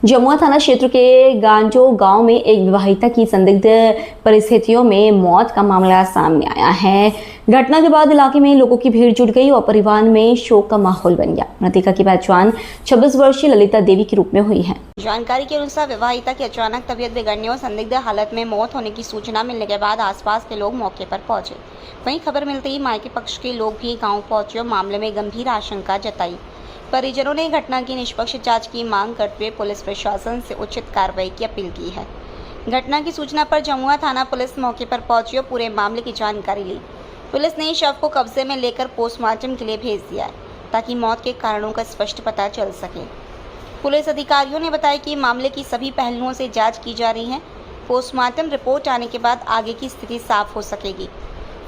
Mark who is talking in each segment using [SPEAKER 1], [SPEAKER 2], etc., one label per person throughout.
[SPEAKER 1] जमुआ थाना क्षेत्र के गांजो गांव में एक विवाहिता की संदिग्ध परिस्थितियों में मौत का मामला सामने आया है। घटना के बाद इलाके में लोगों की भीड़ जुट गई और परिवार में शोक का माहौल बन गया। मृतका की पहचान 26 वर्षीय ललिता देवी के रूप में हुई है।
[SPEAKER 2] जानकारी के अनुसार विवाहिता की अचानक तबीयत बिगड़ने और संदिग्ध हालत में मौत होने की सूचना मिलने के बाद आसपास के लोग मौके पर पहुंचे। वहीं खबर मिलते ही मायके पक्ष के लोग भी गाँव पहुंचे और मामले में गंभीर आशंका जताई। परिजनों ने घटना की निष्पक्ष जांच की मांग करते हुए पुलिस प्रशासन से उचित कार्रवाई की अपील की है। घटना की सूचना पर जमुआ थाना पुलिस मौके पर पहुंची और पूरे मामले की जानकारी ली। पुलिस ने शव को कब्जे में लेकर पोस्टमार्टम के लिए भेज दिया है ताकि मौत के कारणों का स्पष्ट पता चल सके। पुलिस अधिकारियों ने बताया कि मामले की सभी पहलुओं से जाँच की जा रही है। पोस्टमार्टम रिपोर्ट आने के बाद आगे की स्थिति साफ हो सकेगी।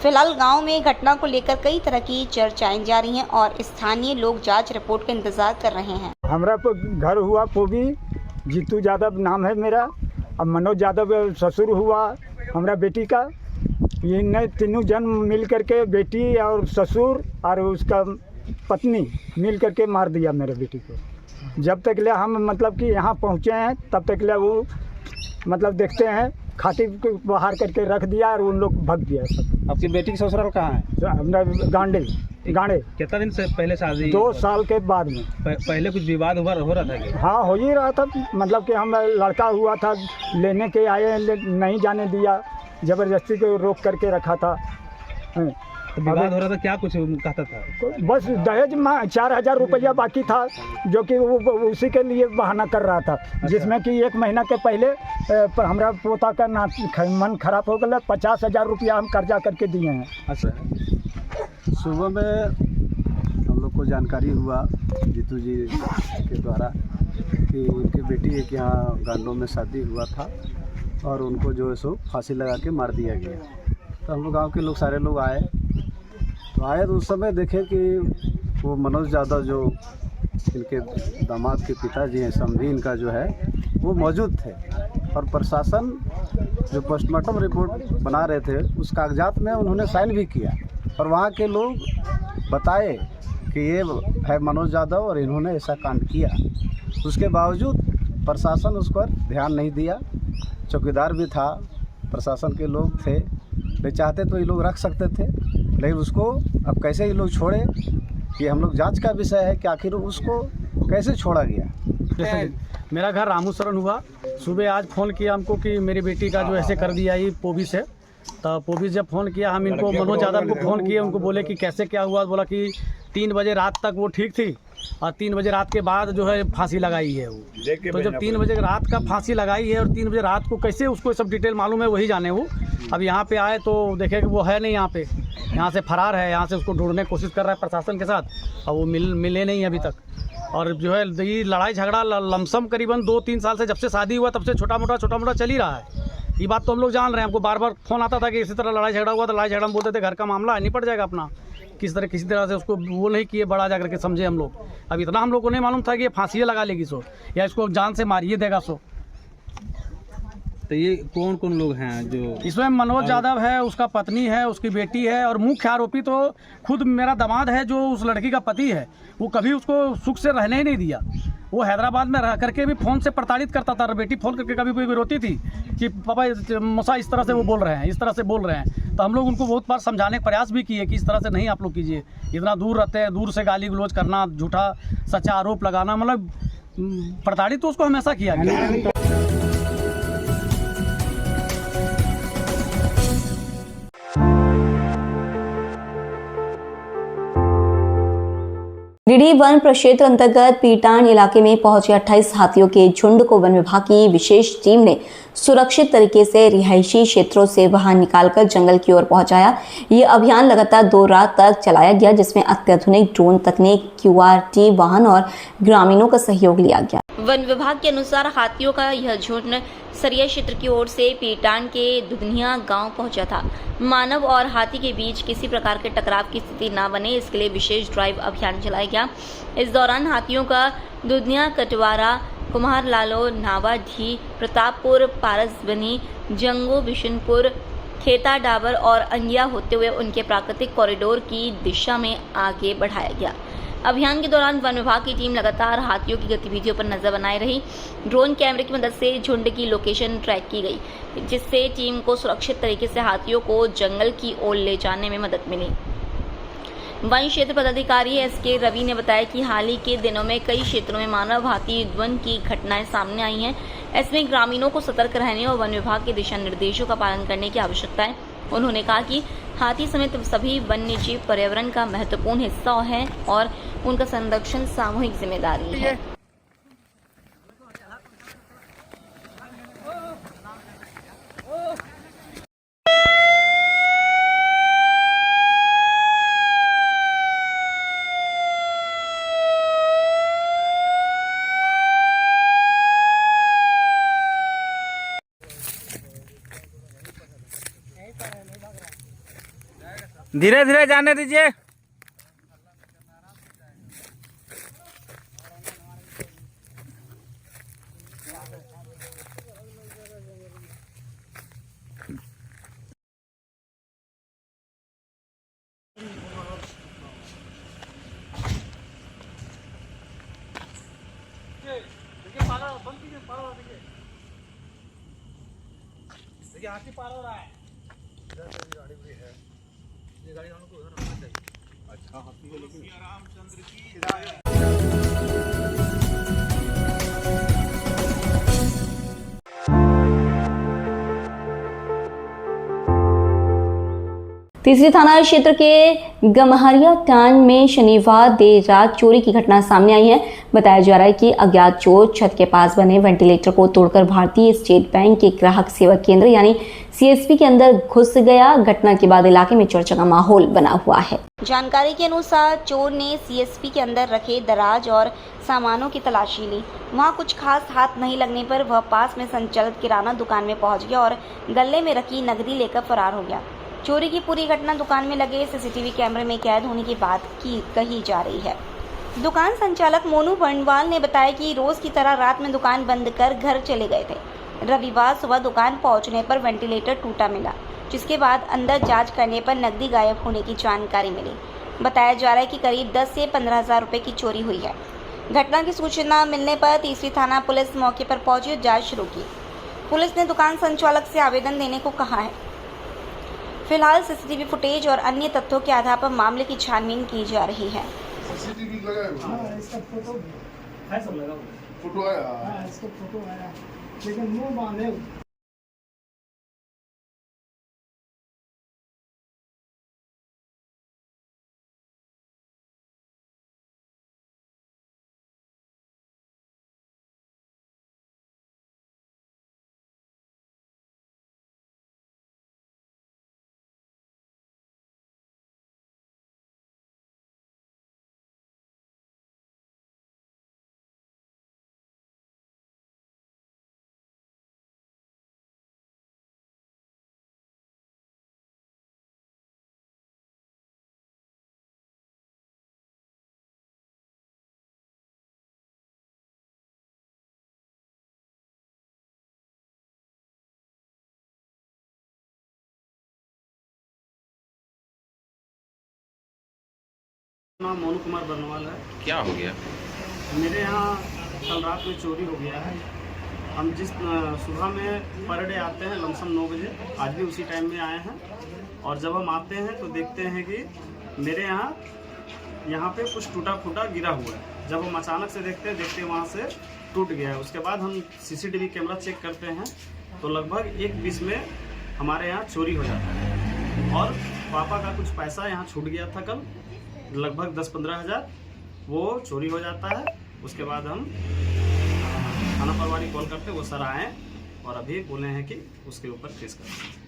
[SPEAKER 2] फिलहाल गांव में घटना को लेकर कई तरह की चर्चाएं जारी हैं और स्थानीय लोग जांच रिपोर्ट का इंतजार कर रहे हैं।
[SPEAKER 3] हमारा घर हुआ पोबी, जीतू यादव नाम है मेरा। अब मनोज यादव ससुर हुआ हमारा बेटी का। ये तीनों जन मिल करके बेटी और ससुर और उसका पत्नी मिल करके मार दिया मेरे बेटी को। जब तक ले हम मतलब कि यहाँ पहुँचे हैं तब तक ले वो मतलब देखते हैं खाटी को बाहर करके रख दिया और उन लोग भाग गया सब।
[SPEAKER 4] आपकी बेटी की ससुराल कहाँ है?
[SPEAKER 3] हमारा गांडे।
[SPEAKER 4] कितना दिन से पहले शादी?
[SPEAKER 3] 2 साल के बाद में।
[SPEAKER 4] पहले कुछ विवाद हो रहा था क्या?
[SPEAKER 3] हाँ, हो ही रहा था। मतलब कि हम लड़का हुआ था, लेने के आए, नहीं जाने दिया, ज़बरदस्ती को रोक करके रखा था।
[SPEAKER 4] तो विवाद हो रहा था, क्या कुछ कहता था?
[SPEAKER 3] बस दहेज में 4000 रुपया बाकी था, जो कि वो उसी के लिए बहाना कर रहा था। जिसमें कि 1 महीना के पहले हमारा पोता का मन खराब हो गया। 50,000 रुपया हम कर्जा करके दिए हैं।
[SPEAKER 4] अच्छा।
[SPEAKER 5] सुबह में हम लोग को जानकारी हुआ जीतू जी के द्वारा कि उनकी बेटी एक यहाँ गांडों में शादी हुआ था और उनको जो है सो फांसी लगा के मार दिया गया। तो हम लोग गाँव के लोग सारे लोग आए तो उस समय देखे कि वो मनोज यादव जो इनके दामाद के पिताजी हैं, समधी इनका जो है वो मौजूद थे। और प्रशासन जो पोस्टमार्टम रिपोर्ट बना रहे थे उस कागजात में उन्होंने साइन भी किया और वहाँ के लोग बताए कि ये है मनोज यादव और इन्होंने ऐसा कांड किया। उसके बावजूद प्रशासन उस पर ध्यान नहीं दिया। चौकीदार भी था, प्रशासन के लोग थे, वे चाहते तो ये लोग रख सकते थे, लेकिन उसको अब कैसे ये लोग छोड़े कि हम लोग जांच का विषय है कि आखिर उसको कैसे छोड़ा गया।
[SPEAKER 6] जैसे मेरा घर रामूसरन हुआ। सुबह आज फ़ोन किया हमको कि मेरी बेटी का जो ऐसे कर दिया ये पोबी से। तो पोबी जब फ़ोन किया हम इनको मनोज यादव को फ़ोन किए, उनको बोले कि कैसे क्या हुआ। बोला कि 3 बजे रात तक वो ठीक थी और 3 बजे रात के बाद जो है फांसी लगाई है वो। तो जब 3 बजे रात का फांसी लगाई है और 3 बजे रात को कैसे उसको सब डिटेल मालूम है, वही जाने वो। अब यहाँ पे आए तो देखे कि वो है नहीं यहाँ पे, यहाँ से फरार है। यहाँ से उसको ढूंढने की कोशिश कर रहा है प्रशासन के साथ और वो मिले नहीं अभी तक। और जो है ये लड़ाई झगड़ा लमसम करीबन 2-3 साल से, जब से शादी हुआ तब से छोटा मोटा चल ही रहा है। ये बात तो हम लोग जान रहे हैं। हमको बार बार फ़ोन आता था कि इसी तरह लड़ाई झगड़ा हुआ तो लड़ाई झगड़ा में बोलते थे घर का मामला है, निपट जाएगा अपना। किसी तरह से उसको वो नहीं किए, बड़ा जा करके समझे हम लोग। अब इतना हम लोग को नहीं मालूम था कि ये फांसी लगा लेगी सो या इसको जान से मारिए देगा सो।
[SPEAKER 4] तो ये कौन कौन लोग हैं जो
[SPEAKER 6] इसमें? मनोज यादव है, उसका पत्नी है, उसकी बेटी है और मुख्य आरोपी तो खुद मेरा दामाद है जो उस लड़की का पति है। वो कभी उसको सुख से रहने ही नहीं दिया। वो हैदराबाद में रह करके भी फ़ोन से प्रताड़ित करता था। बेटी फ़ोन करके कभी कोई रोती थी कि पापा मौसा इस तरह से वो बोल रहे हैं, इस तरह से बोल रहे हैं। तो हम लोग उनको बहुत बार समझाने का प्रयास भी किए कि इस तरह से नहीं आप लोग कीजिए। इतना दूर रहते हैं, दूर से गाली गलौज करना, झूठा सच्चा आरोप लगाना, मतलब प्रताड़ित तो उसको हमेशा किया गया।
[SPEAKER 1] गिरिडीह वन प्रक्षेत्र अंतर्गत पीटान इलाके में पहुंचे 28 हाथियों के झुंड को वन विभाग की विशेष टीम ने सुरक्षित तरीके से रिहायशी क्षेत्रों से बाहर निकालकर जंगल की ओर पहुंचाया। ये अभियान लगातार 2 रात तक चलाया गया, जिसमें अत्याधुनिक ड्रोन तकनीक, QRT वाहन और ग्रामीणों का सहयोग लिया गया।
[SPEAKER 2] वन विभाग के अनुसार हाथियों का यह झुंड सरिया क्षेत्र की ओर से पीटान के दुधनिया गांव पहुंचा था। मानव और हाथी के बीच किसी प्रकार के टकराव की स्थिति न बने, इसके लिए विशेष ड्राइव अभियान चलाया गया। इस दौरान हाथियों का दुधनिया, कटवारा, कुम्हार लालो, नावाढी, प्रतापपुर, पारसबनी, जंगो, बिशनपुर, खेता डाबर और अंगिया होते हुए उनके प्राकृतिक कॉरिडोर की दिशा में आगे बढ़ाया गया।
[SPEAKER 1] अभियान के दौरान वन विभाग की टीम लगातार हाथियों की गतिविधियों पर नजर बनाए रही। ड्रोन कैमरे की मदद से झुंड की लोकेशन ट्रैक की गई, जिससे टीम को सुरक्षित तरीके से हाथियों को जंगल की ओर ले जाने में मदद मिली। वन क्षेत्र पदाधिकारी एसके रवि ने बताया कि हाल ही के दिनों में कई क्षेत्रों में मानव हाथी युद्धन की घटनाएं सामने आई हैं। ऐसे में ग्रामीणों को सतर्क रहने और वन विभाग के दिशा निर्देशों का पालन करने की आवश्यकता है। उन्होंने कहा कि हाथी समेत सभी वन्य जीव पर्यावरण का महत्वपूर्ण हिस्सा है और उनका संरक्षण सामूहिक जिम्मेदारी है।
[SPEAKER 7] धीरे धीरे जाने दीजिए।
[SPEAKER 1] तीसरी थाना क्षेत्र के गम्हरिया टांड में शनिवार देर रात चोरी की घटना सामने आई है। बताया जा रहा है कि अज्ञात चोर छत के पास बने वेंटिलेटर को तोड़कर भारतीय स्टेट बैंक के ग्राहक सेवा केंद्र यानी सीएसपी के अंदर घुस गया। घटना के बाद इलाके में चर्चा का माहौल बना हुआ है।
[SPEAKER 2] जानकारी के अनुसार चोर ने सीएसपी के अंदर रखे दराज और सामानों की तलाशी ली। वहां कुछ खास हाथ नहीं लगने पर वह पास में संचालित किराना दुकान में पहुंच गया और गले में रखी नकदी लेकर फरार हो गया। चोरी की पूरी घटना दुकान में लगे सीसीटीवी कैमरे में कैद होने की बात कही जा रही है। दुकान संचालक मोनू बंडवाल ने बताया कि रोज की तरह रात में दुकान बंद कर घर चले गए थे। रविवार सुबह दुकान पहुंचने पर वेंटिलेटर टूटा मिला, जिसके बाद अंदर जांच करने पर नकदी गायब होने की जानकारी मिली। बताया जा रहा है कि करीब 10 से 15 हज़ार रुपये की चोरी हुई है। घटना की सूचना मिलने पर तीसरी थाना पुलिस मौके पर पहुंची और जाँच शुरू की। पुलिस ने दुकान संचालक से आवेदन देने को कहा है। फिलहाल सीसीटीवी फुटेज और अन्य तथ्यों के आधार पर मामले की छानबीन की जा रही है।
[SPEAKER 8] सीसीटीवी लगा है, इसका फोटो है, सब लगा हुआ फोटो आया, इसका फोटो आया, लेकिन मुंह बांधे।
[SPEAKER 6] नाम मोनू कुमार बर्नवाल है।
[SPEAKER 7] क्या हो गया?
[SPEAKER 6] मेरे यहाँ कल रात में चोरी हो गया है। हम जिस सुबह में पर डे आते हैं लमसम 9 बजे, आज भी उसी टाइम में आए हैं। और जब हम आते हैं तो देखते हैं कि मेरे यहाँ पे कुछ टूटा फूटा गिरा हुआ है। जब हम अचानक से देखते वहाँ से टूट गया है। उसके बाद हम सीसीटीवी कैमरा चेक करते हैं तो लगभग 1:20 में हमारे यहाँ चोरी हो जाता है। और पापा का कुछ पैसा यहाँ छूट गया था कल, लगभग 10-15 हज़ार, वो चोरी हो जाता है। उसके बाद हम थाना प्रभारी कॉल करते, वो सर आए और अभी बोले हैं कि उसके ऊपर केस करें।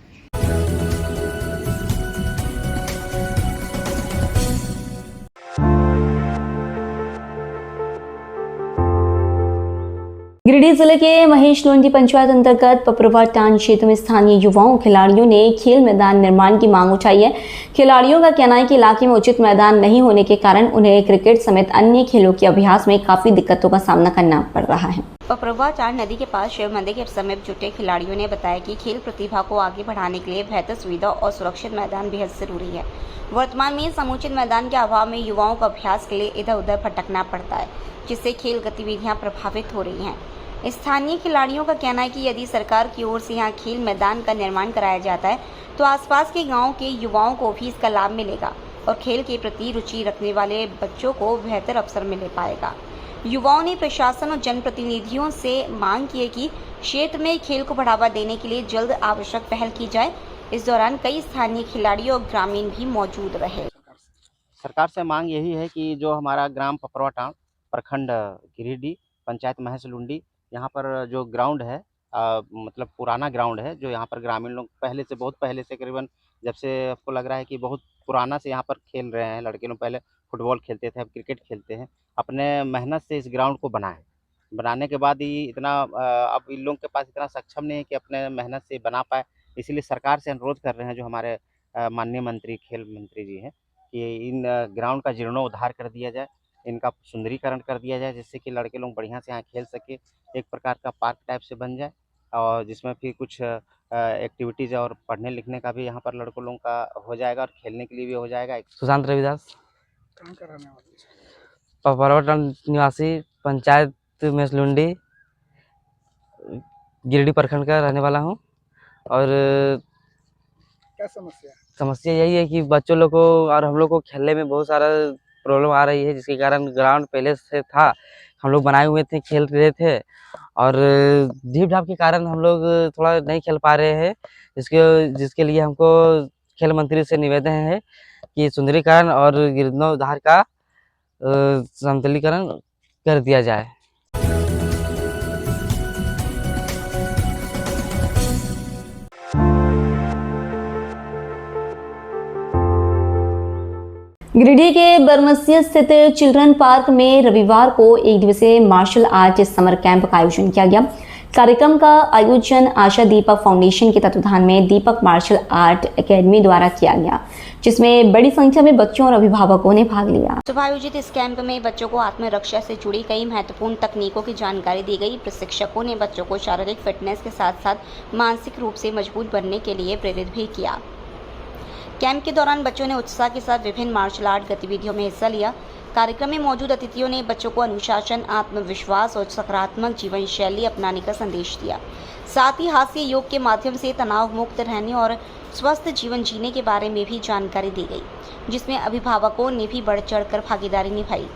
[SPEAKER 1] गिरिडीह जिले के महेश लोंडी पंचायत अंतर्गत पपरवा टांड क्षेत्र में स्थानीय युवाओं खिलाड़ियों ने खेल मैदान निर्माण की मांग उठाई है। खिलाड़ियों का कहना है कि इलाके में उचित मैदान नहीं होने के कारण उन्हें क्रिकेट समेत अन्य खेलों के अभ्यास में काफी दिक्कतों का सामना करना पड़ रहा है।
[SPEAKER 2] प्रभाचार नदी के पास शिव मंदिर के समीप जुटे खिलाड़ियों ने बताया कि खेल प्रतिभा को आगे बढ़ाने के लिए बेहतर सुविधा और सुरक्षित मैदान बेहद जरूरी है। वर्तमान में समुचित मैदान के अभाव में युवाओं को अभ्यास के लिए इधर उधर भटकना पड़ता है, जिससे खेल गतिविधियां प्रभावित हो रही हैं। स्थानीय खिलाड़ियों का कहना है कि यदि सरकार की ओर से यहाँ खेल मैदान का निर्माण कराया जाता है तो आसपास के गाँव के युवाओं को भी इसका लाभ मिलेगा और खेल के प्रति रुचि रखने वाले बच्चों को बेहतर अवसर मिल पाएगा। युवाओं ने प्रशासन और जनप्रतिनिधियों से मांग की है कि क्षेत्र में खेल को बढ़ावा देने के लिए जल्द आवश्यक पहल की जाए। इस दौरान कई स्थानीय खिलाड़ी और ग्रामीण भी मौजूद रहे।
[SPEAKER 9] सरकार से मांग यही है कि जो हमारा ग्राम पपरवाटांड़, प्रखंड गिरिडीह, पंचायत महेशलुंडी, यहाँ पर जो ग्राउंड है मतलब पुराना ग्राउंड है, जो यहाँ पर ग्रामीण लोग पहले से, बहुत पहले से, करीबन जब से आपको लग रहा है कि बहुत पुराना से यहाँ पर खेल रहे हैं। लड़के लोग पहले फुटबॉल खेलते थे, अब क्रिकेट खेलते हैं। अपने मेहनत से इस ग्राउंड को बनाने के बाद ही इतना अब इन लोगों के पास इतना सक्षम नहीं है कि अपने मेहनत से बना पाए। इसीलिए सरकार से अनुरोध कर रहे हैं, जो हमारे माननीय मंत्री, खेल मंत्री जी हैं, कि इन ग्राउंड का जीर्णोद्धार कर दिया जाए, इनका सुंदरीकरण कर दिया जाए, जिससे कि लड़के लोग बढ़िया से यहाँ खेल सके। एक प्रकार का पार्क टाइप से बन जाए और जिसमें फिर कुछ एक्टिविटीज़ और पढ़ने लिखने का भी यहाँ पर लड़कों लोगों का हो जाएगा और खेलने के लिए भी हो जाएगा।
[SPEAKER 10] सुशांत रविदास,
[SPEAKER 8] कहाँ का रहने वाले?
[SPEAKER 10] पपरवाटांड़ निवासी, पंचायत महेशलुंडी, गिरिडीह प्रखंड का रहने वाला हूँ। और
[SPEAKER 8] क्या समस्या?
[SPEAKER 10] समस्या यही है कि बच्चों लोग को और हम लोग को खेलने में बहुत सारा प्रॉब्लम आ रही है, जिसके कारण ग्राउंड पहले से था, हम लोग बनाए हुए थे, खेल रहे थे, और धीप धाप के कारण हम लोग थोड़ा नहीं खेल पा रहे हैं। जिसके लिए हमको खेल मंत्री से निवेदन है कि सुंदरीकरण और जीर्णोद्धार का समतलीकरण कर दिया जाए।
[SPEAKER 1] गिरिडीह के बरमसिया स्थित चिल्ड्रन पार्क में रविवार को एक दिवसीय मार्शल आर्ट समर कैंप का आयोजन किया गया। कार्यक्रम का आयोजन आशा दीपक फाउंडेशन के तत्वाधान में दीपक मार्शल आर्ट एकेडमी द्वारा किया गया, जिसमें बड़ी संख्या में बच्चों और अभिभावकों ने भाग लिया।
[SPEAKER 2] सुबह आयोजित इस कैंप में बच्चों को आत्मरक्षा से जुड़ी कई महत्वपूर्ण तकनीकों की जानकारी दी गई। प्रशिक्षकों ने बच्चों को शारीरिक फिटनेस के साथ साथ मानसिक रूप से मजबूत बनने के लिए प्रेरित भी किया। कैंप के दौरान बच्चों ने उत्साह के साथ विभिन्न मार्शल आर्ट गतिविधियों में हिस्सा लिया। कार्यक्रम में मौजूद अतिथियों ने बच्चों को अनुशासन, आत्मविश्वास और सकारात्मक जीवन शैली अपनाने का संदेश दिया। साथ ही हास्य योग के माध्यम से तनाव मुक्त रहने और स्वस्थ जीवन जीने के बारे में भी जानकारी दी गई, जिसमें अभिभावकों ने भी बढ़ चढ़कर भागीदारी निभाई।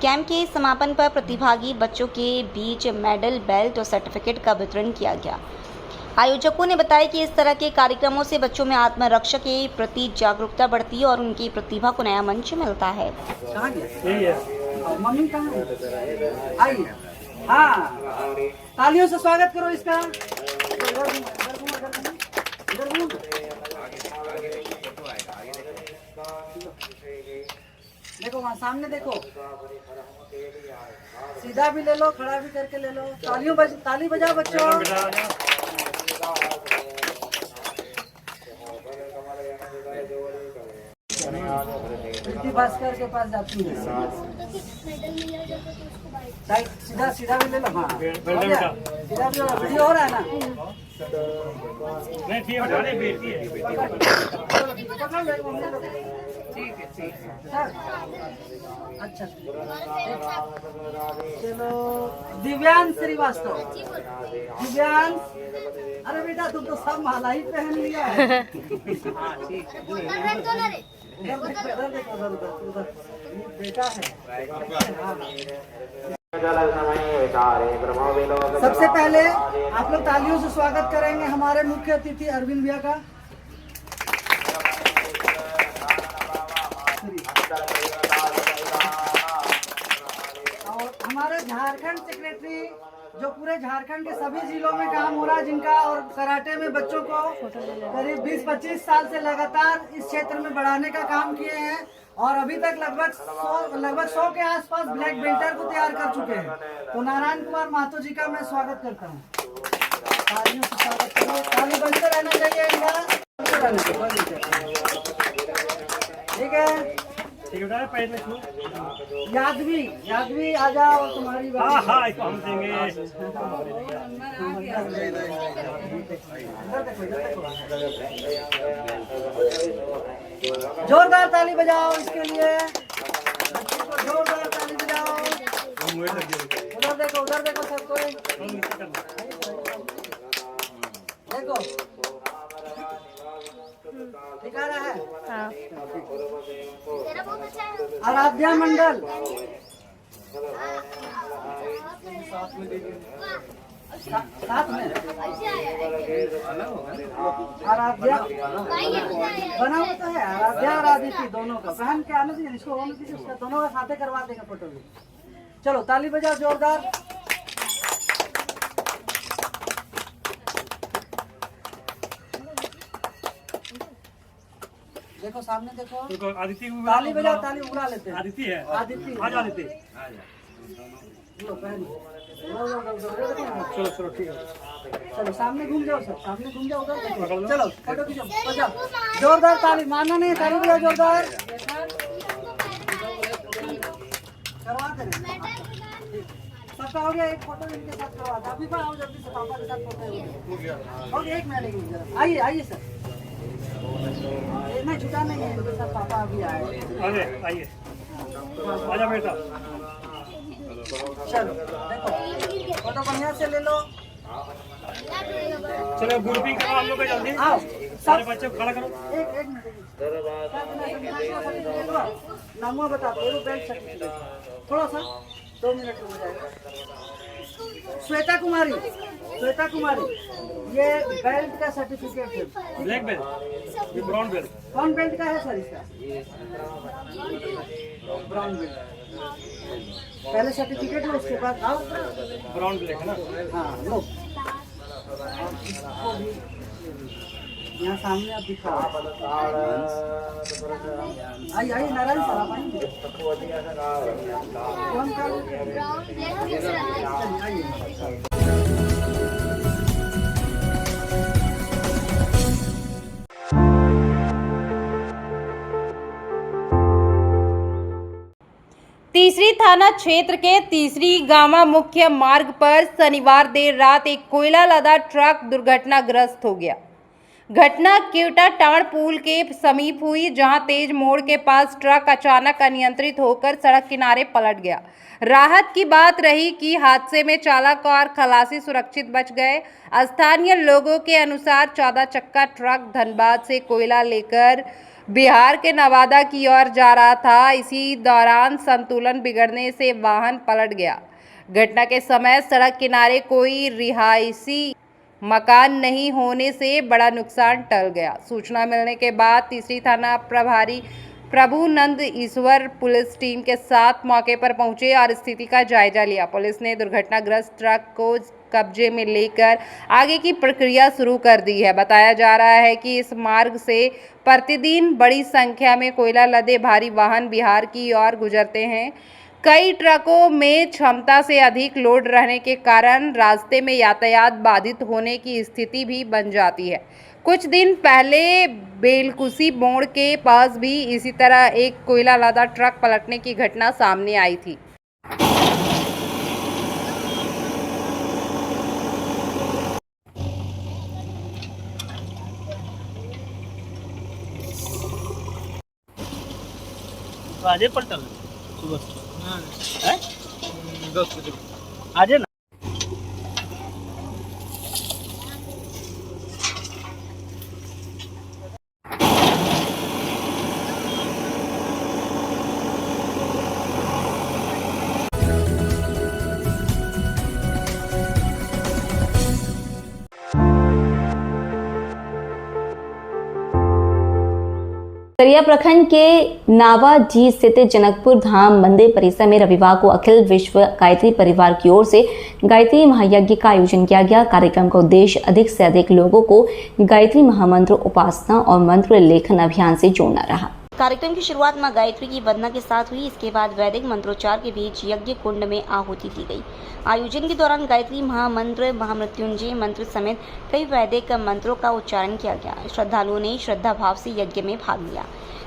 [SPEAKER 2] कैंप के समापन पर प्रतिभागी बच्चों के बीच मेडल, बेल्ट और सर्टिफिकेट का वितरण किया गया। आयोजकों ने बताया कि इस तरह के कार्यक्रमों से बच्चों में आत्मरक्षा के प्रति जागरूकता बढ़ती है और उनकी प्रतिभा को नया मंच मिलता है।
[SPEAKER 11] मम्मी कहाँ है? आइए, हाँ, तालियों से स्वागत करो इसका। देखो वहाँ सामने देखो, सीधा भी ले लो, खड़ा भी करके ले लो। ताली बजाओ बच्चों। भास्कर के पास जाती है। सीधा सीधा भी ले लो। हाँ, सीधा भी वीडियो हो रहा है ना? नहीं, ठीक है, बेटी है। ठीक है। अच्छा, चलो दिव्यांश श्रीवास्तव। दिव्यांश, अरे बेटा तुम तो सब माला ही पहन लिया है। हाँ, ठीक है। बेटा है। सबसे पहले आप लोग तालियों से स्वागत करेंगे हमारे मुख्य अतिथि अरविंद भैया का। और हमारे झारखंड सेक्रेटरी, जो पूरे झारखंड के सभी जिलों में काम हो रहा है जिनका, और कराटे में बच्चों को करीब 20-25 साल से लगातार इस क्षेत्र में बढ़ाने का काम किए हैं और अभी तक लगभग 100 के आसपास ब्लैक बेल्टर को तैयार कर चुके हैं। तो नारायण कुमार महतो जी का मैं स्वागत करता हूँ। तालियों से स्वागत करो। ताली बजते रहना चाहिए इनका। के यादवी आ जाओ तुम्हारी बात।
[SPEAKER 6] हम देंगे।
[SPEAKER 11] जोरदार ताली बजाओ इसके लिए, जोरदार ताली बजाओ। उधर देखो सबको, देखो दिखा रहा है। हाँ। आराध्या मंडल, साथ में आराध्या बना हुआ तो है, आराध्या आराधिति दोनों का पहन के आने दीजिए, इसको होने दीजिए, उसका दोनों का साथे करवा देंगे फोटो भी। चलो ताली बजाओ जोरदार। देखो सामने देखो,
[SPEAKER 6] आदित्य
[SPEAKER 11] ताली बजाओ, ताली उड़ा लेते हैं।
[SPEAKER 6] आदित्य है,
[SPEAKER 11] आदित्य
[SPEAKER 6] आ जाओ आदित्य।
[SPEAKER 11] चलो ठीक है, चलो सामने घूम जाओ, सब सामने घूम जाओ, उधर देखो। चलो फोटो खींचो, बजाओ जोरदार ताली, मारना नहीं, ताली बजाओ जोरदार। करवा दे सबका हो गया, एक फोटो इनके साथ करवा दो। अभी आओ जल्दी से, पापा के साथ फोटो हो गया। एक मिनट जरा, आइए सर, नहीं छुटा नहीं है, इनके साथ पापा अभी आए।
[SPEAKER 6] आइए आजा बेटा।
[SPEAKER 11] चलो देखो फोटो बढ़िया से ले लो।
[SPEAKER 6] चलो ग्रुपिंग करो हम लोग का, जल्दी
[SPEAKER 11] आओ
[SPEAKER 6] सारे बच्चे को खड़ा करो।
[SPEAKER 11] एक मिनट नाम बता दो, बेल्ट सर्टिफिकेट थोड़ा सा 2 मिनट में हो जाएगा। श्वेता कुमारी, ये बेल्ट का सर्टिफिकेट है।
[SPEAKER 6] Black belt, brown belt.
[SPEAKER 11] कौन बेल्ट का है सर इसका? Brown belt. पहले सर्टिफिकेट लो, उसके बाद आओ।
[SPEAKER 6] ब्राउन बेल्ट है ना?
[SPEAKER 11] हाँ लो, यहाँ सामने आप दिखाओ। आइए नारायण सर, आप आइए। कौन आइए।
[SPEAKER 12] तीसरी थाना क्षेत्र के तीसरी गामा मुख्य मार्ग पर शनिवार देर रात एक कोयला लदा ट्रक दुर्घटनाग्रस्त हो गया। घटना केवटा टाण पुल के समीप हुई, जहां तेज मोड़ के पास ट्रक अचानक अनियंत्रित होकर सड़क किनारे पलट गया। राहत की बात रही कि हादसे में चालक और खलासी सुरक्षित बच गए। स्थानीय लोगों के अनुसार 14 चक्का ट्रक धनबाद से कोयला लेकर बिहार के नवादा की ओर जा रहा था। इसी दौरान संतुलन बिगड़ने से वाहन पलट गया। घटना के समय सड़क किनारे कोई रिहायशी मकान नहीं होने से बड़ा नुकसान टल गया। सूचना मिलने के बाद तीसरी थाना प्रभारी प्रभुनंद ईश्वर पुलिस टीम के साथ मौके पर पहुंचे और स्थिति का जायजा लिया। पुलिस ने दुर्घटनाग्रस्त ट्रक को कब्जे में लेकर आगे की प्रक्रिया शुरू कर दी है। बताया जा रहा है कि इस मार्ग से प्रतिदिन बड़ी संख्या में कोयला लदे भारी वाहन बिहार की ओर गुजरते हैं। कई ट्रकों में क्षमता से अधिक लोड रहने के कारण रास्ते में यातायात बाधित होने की स्थिति भी बन जाती है। कुछ दिन पहले बेलकुसी मोड़ के पास भी इसी तरह एक कोयला लदा ट्रक पलटने की घटना सामने आई थी।
[SPEAKER 6] आजे पलटल सुबह 10 बजे आजे ना।
[SPEAKER 1] सरिया प्रखंड के नावाजी स्थित जनकपुर धाम मंदिर परिसर में रविवार को अखिल विश्व गायत्री परिवार की ओर से गायत्री महायज्ञ का आयोजन किया गया। कार्यक्रम का उद्देश्य अधिक से अधिक लोगों को गायत्री महामंत्र उपासना और मंत्र लेखन अभियान से जोड़ना रहा।
[SPEAKER 2] कार्यक्रम की शुरुआत मां गायत्री की वंदना के साथ हुई। इसके बाद वैदिक मंत्रोच्चार के बीच यज्ञ कुंड में आहुति दी गई। आयोजन के दौरान गायत्री महामंत्र, महामृत्युंजय मंत्र समेत कई वैदिक मंत्रों का उच्चारण किया गया। श्रद्धालुओं ने श्रद्धा भाव से यज्ञ में भाग लिया।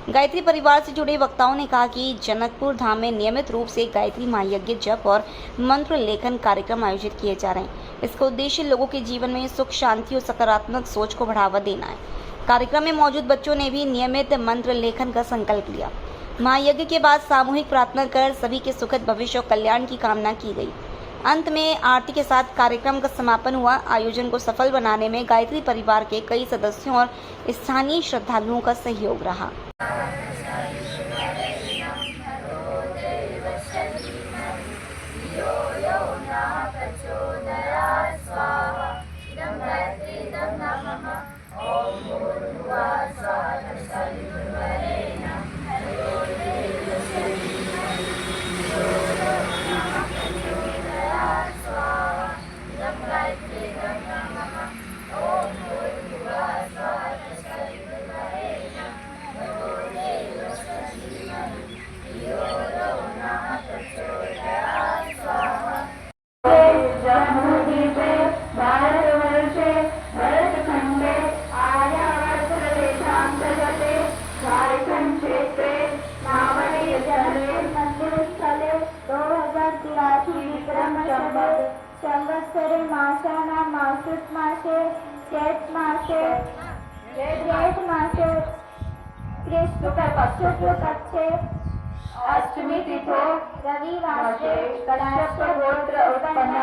[SPEAKER 2] गायत्री परिवार से जुड़े वक्ताओं ने कहा कि जनकपुर धाम में नियमित रूप से गायत्री महायज्ञ जप और मंत्र लेखन कार्यक्रम आयोजित किए जा रहे हैं। इसका उद्देश्य लोगों के जीवन में सुख, शांति और सकारात्मक सोच को बढ़ावा देना है। कार्यक्रम में मौजूद बच्चों ने भी नियमित मंत्र लेखन का संकल्प लिया। महायज्ञ के बाद सामूहिक प्रार्थना कर सभी के सुखद भविष्य और कल्याण की कामना की गई। अंत में आरती के साथ कार्यक्रम का समापन हुआ। आयोजन को सफल बनाने में गायत्री परिवार के कई सदस्यों और स्थानीय श्रद्धालुओं का सहयोग रहा।
[SPEAKER 13] संवत्सरे मासानां मासुत मासे चैत मासे ज्येष्ठ मासे कृष्ण पक्षे अष्टमी तिथो रविवार कश्यप गोत्र उत्पन्न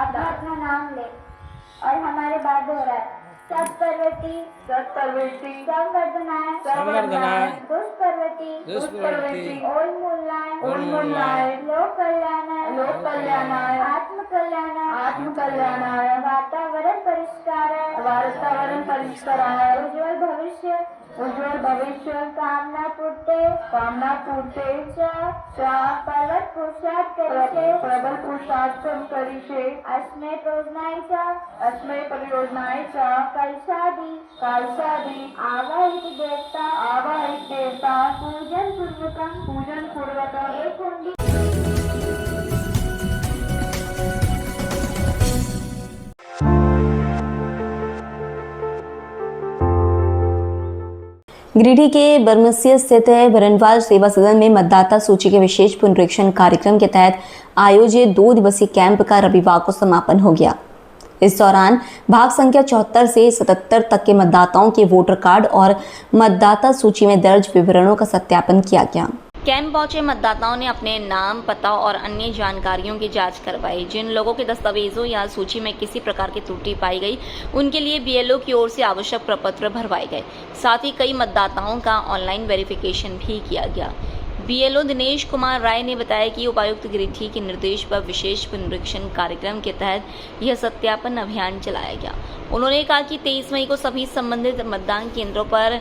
[SPEAKER 13] अपना नाम ले। और हमारे बाद हो रहा है सत्पर्वती संवर्धनाय दुष्पर्वती उन्मूलनाय लोक कल्याणाय आत्म कल्याणाय वातावरण परिष्काराय उज्ज्वल भविष्य कामना पूर्ते पर्वत पुरुषार्थ करिष्ये अस्मै परियोजनायचा कलशादि आवाहित देवता पूजन पूर्वकम् एक कुंडी।
[SPEAKER 1] गिरिडीह के बरमसिया स्थित भरनवाल सेवा सदन में मतदाता सूची के विशेष पुनरीक्षण कार्यक्रम के तहत आयोजित 2 दिवसीय कैंप का रविवार को समापन हो गया। इस दौरान भाग संख्या 74 से 77 तक के मतदाताओं के वोटर कार्ड और मतदाता सूची में दर्ज विवरणों का सत्यापन किया गया।
[SPEAKER 2] कैंप पहुंचे मतदाताओं ने अपने नाम, पता और अन्य जानकारियों की जांच करवाई। जिन लोगों के दस्तावेजों या सूची में किसी प्रकार की त्रुटि पाई गई, उनके लिए बीएलओ की ओर से आवश्यक प्रपत्र भरवाए गए। साथ ही कई मतदाताओं का ऑनलाइन वेरिफिकेशन भी किया गया। बीएलओ दिनेश कुमार राय ने बताया कि उपायुक्त गिरिडीह के निर्देश पर विशेष पुनरीक्षण कार्यक्रम के तहत यह सत्यापन अभियान चलाया गया। उन्होंने कहा कि 23 मई को सभी संबंधित मतदान केंद्रों पर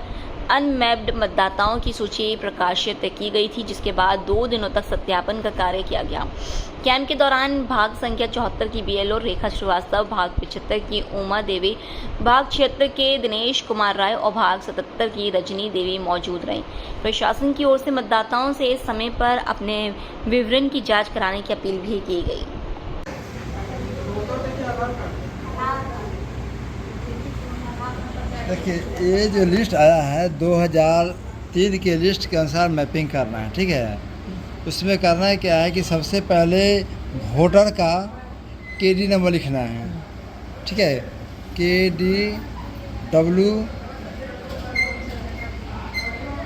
[SPEAKER 2] अनमैप्ड मतदाताओं की सूची प्रकाशित की गई थी, जिसके बाद 2 दिनों तक सत्यापन का कार्य किया गया। कैंप के दौरान भाग संख्या 74 की बीएलओ रेखा श्रीवास्तव, भाग 75 की उमा देवी, भाग 76 के दिनेश कुमार राय और भाग 77 की रजनी देवी मौजूद रहीं। प्रशासन की ओर से मतदाताओं से समय पर अपने विवरण की जाँच कराने की अपील भी की गई।
[SPEAKER 14] देखिए, ये जो लिस्ट आया है 2003 के लिस्ट के अनुसार मैपिंग करना है, ठीक है। उसमें करना है क्या है कि सबसे पहले वोटर का KD नंबर लिखना है, ठीक है। KDW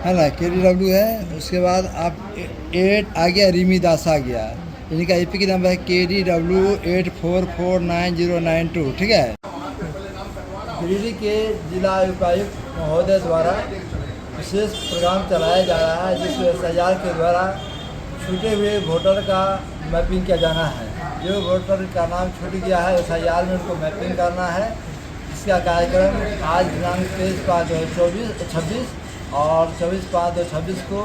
[SPEAKER 14] है ना, KDW है। उसके बाद आप 8 आ गया, रिमी दास आ गया, इनका APK नंबर है KDW 8449092, ठीक है। गिरिडीह के जिला उपायुक्त महोदय द्वारा विशेष प्रोग्राम चलाया जा रहा है, जिसमें SIR के द्वारा छूटे हुए वोटर का मैपिंग किया जाना है। जो वोटर का नाम छूट गया है SIR में उनको मैपिंग करना है। इसका कार्यक्रम आज दिनांक 23/5/2026 और 24/5/2026 को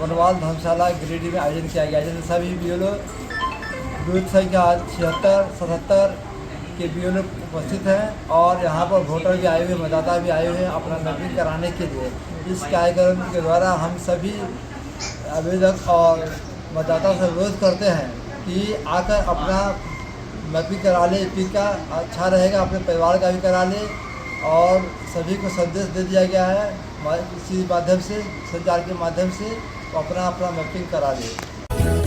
[SPEAKER 14] बनवाल धर्मशाला गिरिडीह में आयोजन किया गया, जिसमें सभी BLO बूथ संख्या 76, 77 के BLO उपस्थित हैं और यहाँ पर वोटर भी आए हुए, मतदाता भी आए हुए हैं अपना मैपिंग कराने के लिए। इस कार्यक्रम के द्वारा हम सभी आवेदक और मतदाता से अनुरोध करते हैं कि आकर अपना मैपिंग करा ले। एपी का अच्छा रहेगा, अपने परिवार का भी करा ले। और सभी को संदेश दे दिया गया है, इसी माध्यम से संचार के माध्यम से अपना मैपिंग करा ले।